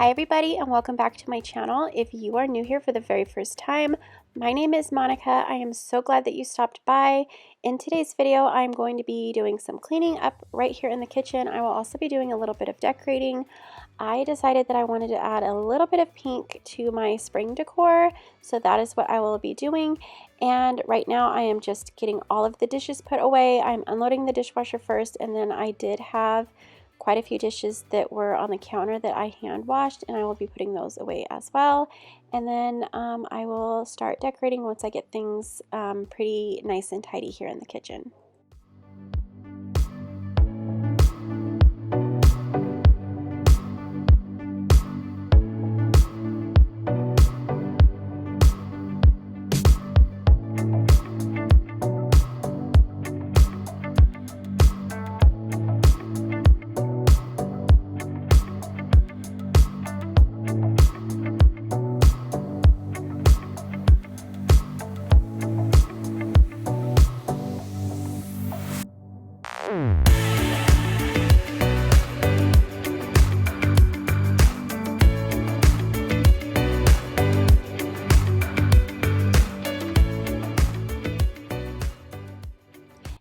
Hi everybody and welcome back to my channel. If you are new here for the very first time, my name is Monica. I am so glad that you stopped by. In today's video, I'm going to be doing some cleaning up right here in the kitchen. I will also be doing a little bit of decorating. I decided that I wanted to add a little bit of pink to my spring decor, so that is what I will be doing. And right now I am just getting all of the dishes put away. I'm unloading the dishwasher first, and then I did have quite a few dishes that were on the counter that I hand washed, and I will be putting those away as well. And then I will start decorating once I get things pretty nice and tidy here in the kitchen.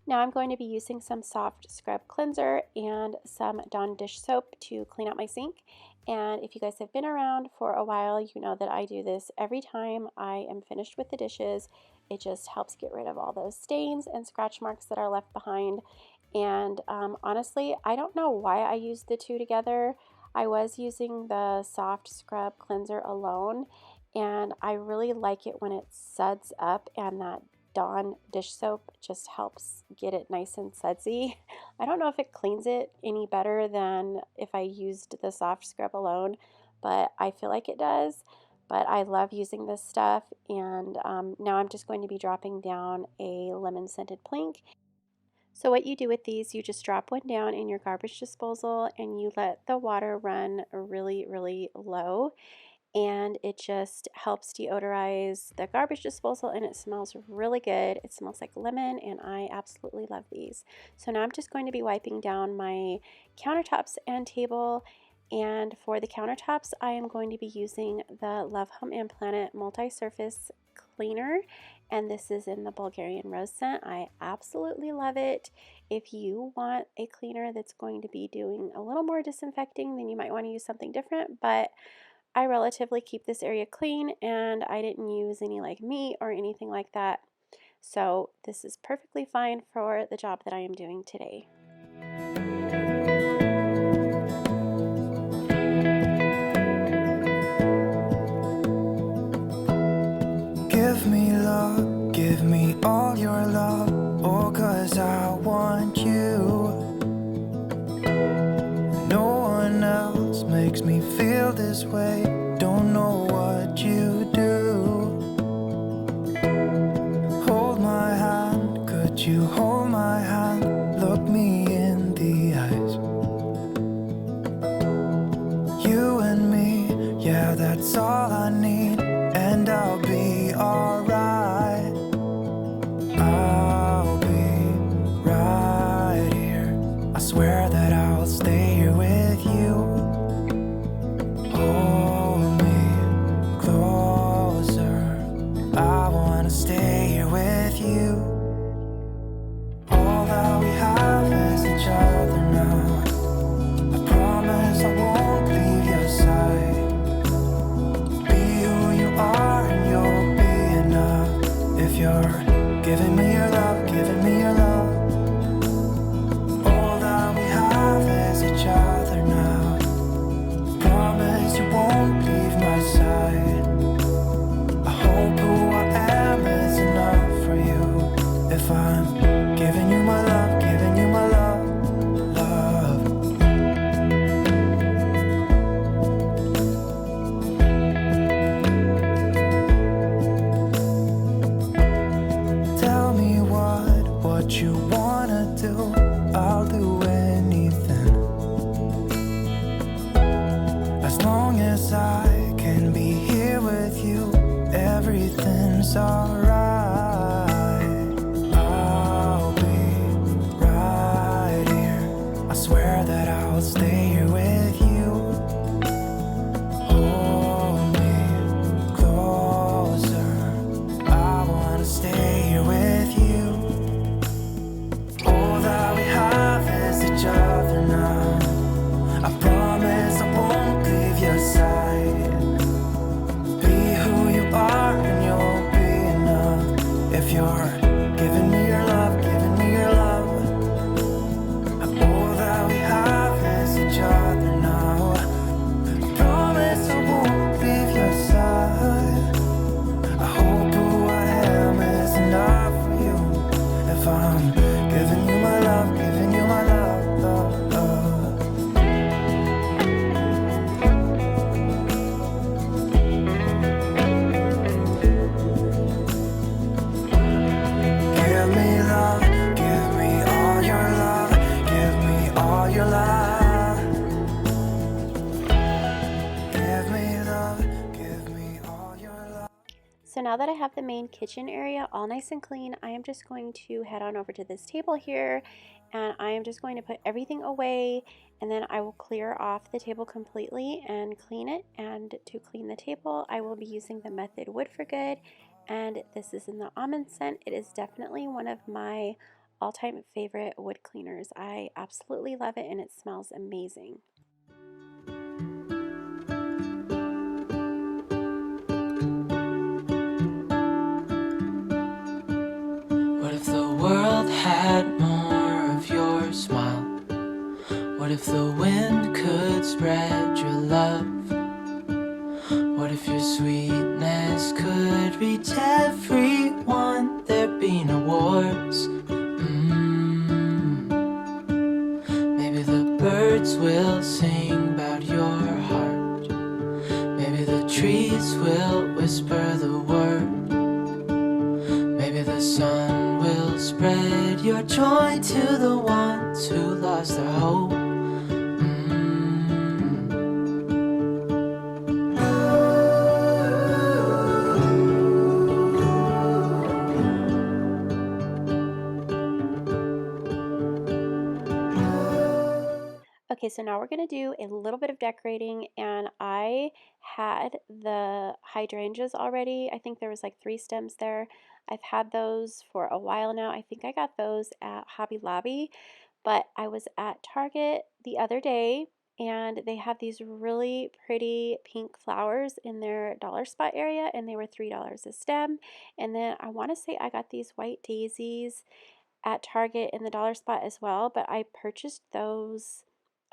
Now I'm going to be using some soft scrub cleanser and some Dawn dish soap to clean out my sink. And if you guys have been around for a while, you know that I do this every time I am finished with the dishes. It just helps get rid of all those stains and scratch marks that are left behind. And honestly, I don't know why I use the two together. I was using the soft scrub cleanser alone, and I really like it when it suds up, and that Dawn dish soap just helps get it nice and sudsy. I don't know if it cleans it any better than if I used the soft scrub alone, but I feel like it does. But I love using this stuff, and now I'm just going to be dropping down a lemon scented plink. So what you do with these, you just drop one down in your garbage disposal and you let the water run really, really low. And it just helps deodorize the garbage disposal, and it smells really good. It smells like lemon, and I absolutely love these. So now I'm just going to be wiping down my countertops and table. And for the countertops, I am going to be using the Love Home and Planet multi-surface cleaner, and this is in the Bulgarian rose scent. I absolutely love it. If you want a cleaner that's going to be doing a little more disinfecting, then you might want to use something different, but I relatively keep this area clean, and I didn't use any like meat or anything like that. So this is perfectly fine for the job that I am doing today. Give me love, give me all your love, oh, 'cause I want you. No one else makes me feel this way, don't know what you do. Hold my hand, could you hold my hand, look me in the eyes. You and me, yeah, that's all I need, and I'll be alright. I'll be right here, I swear that I'll stay here with you. Hold me closer, I wanna stay here with you. All that we have is each other now. I promise I won't leave your side. Be who you are and you'll be enough. If you're giving me your love, giving me your love. All that we have is each other now. Promise you won't leave my side. I hope who I am is enough for you. If I'm giving you my love, giving you my love, love. Tell me what you wanna do, I'll do anything. As long as I can be here with you, everything's alright. I'll be right here, I swear that I'll stay here with you. so now that I have the main kitchen area all nice and clean, I am just going to head on over to this table here, and I am just going to put everything away, and then I will clear off the table completely and clean it. And to clean the table, I will be using the Method Wood for Good, and this is in the almond scent. It is definitely one of my all-time favorite wood cleaners. I absolutely love it, and it smells amazing. What if the world had more of your smile? What if the wind could spread your love? What if your sweetness could reach everyone? There'd be no wars. Maybe the birds will sing about your heart. Maybe the trees will whisper the word. Maybe the sun will spread your joy to the ones who lost their hope. Okay, so now we're going to do a little bit of decorating, and I had the hydrangeas already. I think there was like 3 stems there. I've had those for a while now. I think I got those at Hobby Lobby, but I was at Target the other day, and they have these really pretty pink flowers in their dollar spot area, and they were $3 a stem. And then I want to say I got these white daisies at Target in the dollar spot as well, but I purchased those,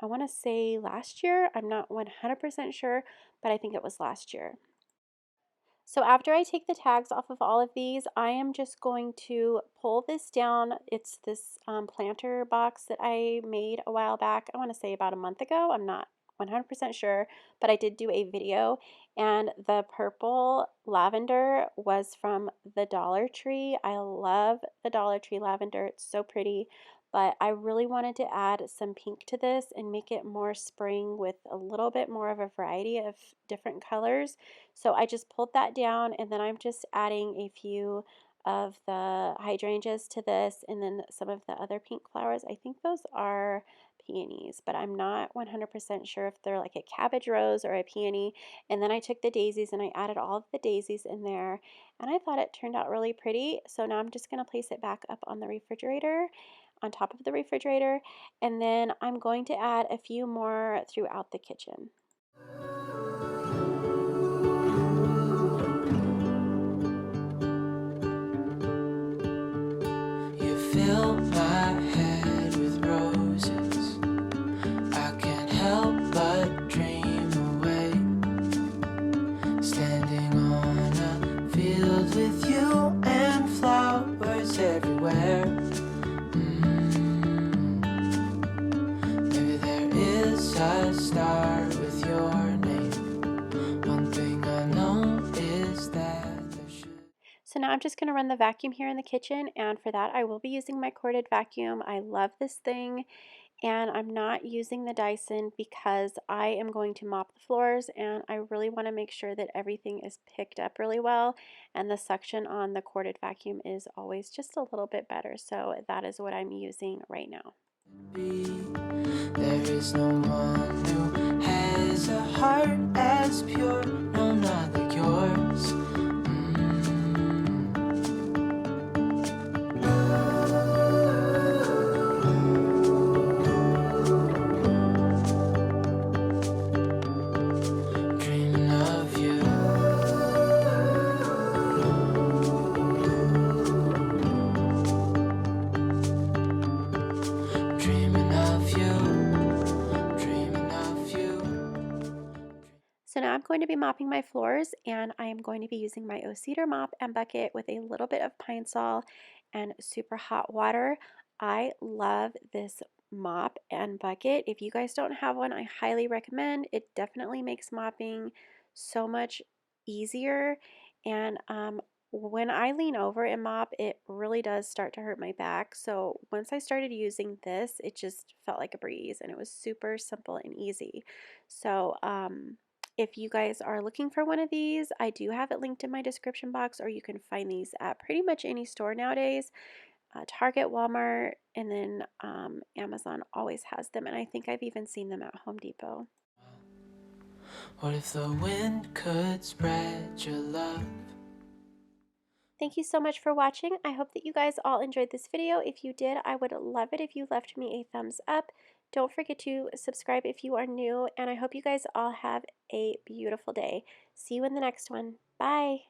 I want to say last year. I'm not 100% sure, but I think it was last year. So after I take the tags off of all of these, I am just going to pull this down. It's this planter box that I made a while back. I want to say about a month ago. I'm not 100% sure, but I did do a video, and the purple lavender was from the Dollar Tree. I love the Dollar Tree lavender. It's so pretty, but I really wanted to add some pink to this and make it more spring with a little bit more of a variety of different colors. So I just pulled that down, and then I'm just adding a few of the hydrangeas to this, and then some of the other pink flowers. I think those are peonies, but I'm not 100% sure if they're like a cabbage rose or a peony. And then I took the daisies and I added all of the daisies in there, and I thought it turned out really pretty. So now I'm just going to place it back up on the refrigerator, on top of the refrigerator, and then I'm going to add a few more throughout the kitchen. Fill my head with roses. I can't help but dream away. Standing on a field with you and flowers everywhere. Maybe there is a star with your name. One thing I know is that there should. So now I'm just going to run the vacuum here in the kitchen, and for that I will be using my corded vacuum. I love this thing, and I'm not using the Dyson because I am going to mop the floors, and I really want to make sure that everything is picked up really well, and the suction on the corded vacuum is always just a little bit better. So that is what I'm using right now. There is no one who has a heart as pure, no, not like yours. Dreaming of you. Dreaming of you. Dreaming of you. So now I'm going to be mopping my floors, and I am going to be using my O-Cedar mop and bucket with a little bit of Pine Sol and super hot water. I love this mop and bucket. If you guys don't have one, I highly recommend. It definitely makes mopping so much easier, and when I lean over and mop, it really does start to hurt my back. So once I started using this, it just felt like a breeze, and it was super simple and easy. So If you guys are looking for one of these, I do have it linked in my description box, or you can find these at pretty much any store nowadays. Target, Walmart, and then Amazon always has them, and I think I've even seen them at Home Depot. What if the wind could spread your love? Thank you so much for watching. I hope that you guys all enjoyed this video. If you did, I would love it if you left me a thumbs up. Don't forget to subscribe if you are new, and I hope you guys all have a beautiful day. See you in the next one. Bye.